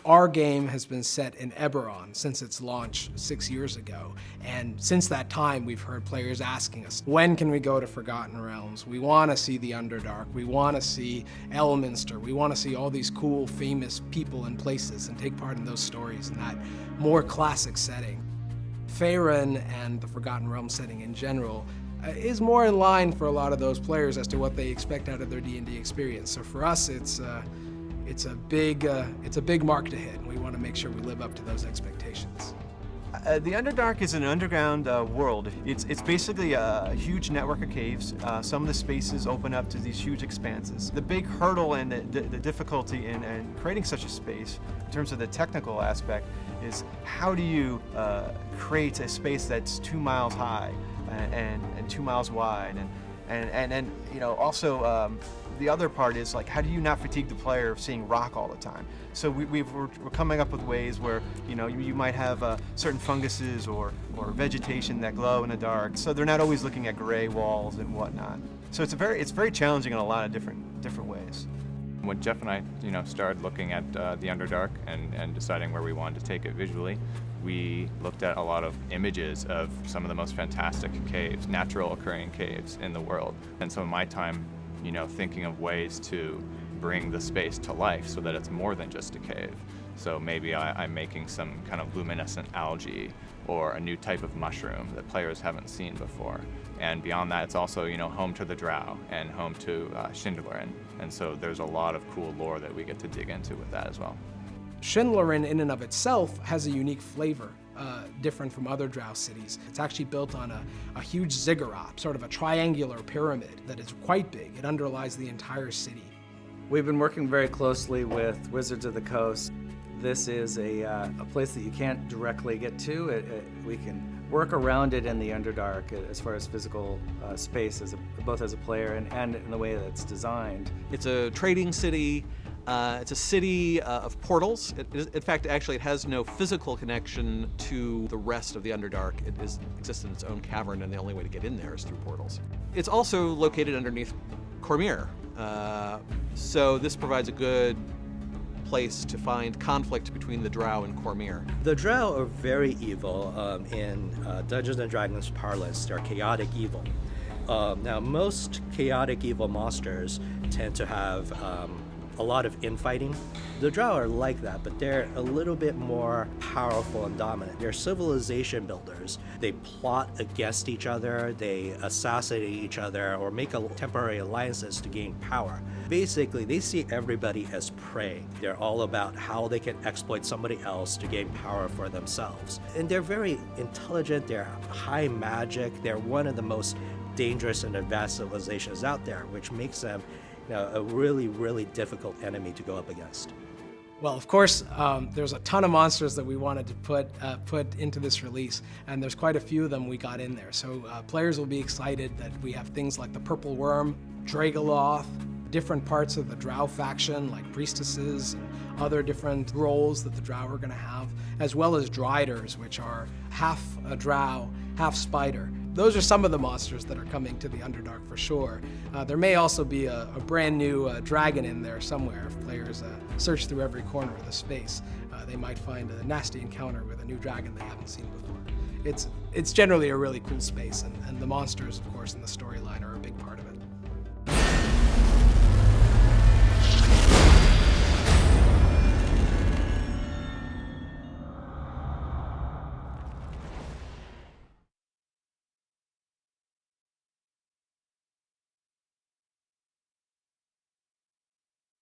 Our game has been set in Eberron since its launch 6 years ago, and since that time we've heard players asking us, when can we go to Forgotten Realms? We want to see the Underdark, we want to see Elminster, we want to see all these cool, famous people and places and take part in those stories in that more classic setting. Faerun and the Forgotten Realms setting in general is more in line for a lot of those players as to what they expect out of their D&D experience. So for us, it's a big mark to hit, and we want to make sure we live up to those expectations. The Underdark is an underground world. It's basically a huge network of caves. Some of the spaces open up to these huge expanses. The big hurdle and the difficulty in creating such a space, in terms of the technical aspect, is how do you create a space that's 2 miles high and 2 miles wide, and also the other part is, like, how do you not fatigue the player of seeing rock all the time? So we're coming up with ways where you might have certain funguses or vegetation that glow in the dark, so they're not always looking at gray walls and whatnot. So it's very challenging in a lot of different ways. When Jeff and I started looking at the Underdark and deciding where we wanted to take it visually, we looked at a lot of images of some of the most fantastic caves, natural occurring caves in the world. And so in my time, thinking of ways to bring the space to life so that it's more than just a cave. So maybe I'm making some kind of luminescent algae or a new type of mushroom that players haven't seen before. And beyond that, it's also home to the Drow and home to Schindlerin. And so there's a lot of cool lore that we get to dig into with that as well. Schindlerin in and of itself has a unique flavor, different from other Drow cities. It's actually built on a huge ziggurat, sort of a triangular pyramid that is quite big. It underlies the entire city. We've been working very closely with Wizards of the Coast. This is a place that you can't directly get to. We can work around it in the Underdark as far as physical space, both as a player and in the way that it's designed. It's a trading city. It's a city of portals. In fact, actually, it has no physical connection to the rest of the Underdark. It exists in its own cavern, and the only way to get in there is through portals. It's also located underneath Cormyr, so this provides a good place to find conflict between the Drow and Cormyr. The Drow are very evil. In Dungeons & Dragons parlance, they're chaotic evil. Now, most chaotic evil monsters tend to have a lot of infighting. The Drow are like that, but they're a little bit more powerful and dominant. They're civilization builders. They plot against each other, they assassinate each other, or make temporary alliances to gain power. Basically, they see everybody as prey. They're all about how they can exploit somebody else to gain power for themselves. And they're very intelligent, they're high magic, they're one of the most dangerous and advanced civilizations out there, which makes them a really, really difficult enemy to go up against. Well, of course, there's a ton of monsters that we wanted to put into this release, and there's quite a few of them we got in there. So players will be excited that we have things like the Purple Worm, Dragoloth, different parts of the Drow faction, like priestesses and other different roles that the Drow are going to have, as well as Driders, which are half a Drow, half spider. Those are some of the monsters that are coming to the Underdark for sure. There may also be a brand new dragon in there somewhere. If players search through every corner of the space, they might find a nasty encounter with a new dragon they haven't seen before. It's generally a really cool space, and the monsters, of course, in the storyline are a big part of it.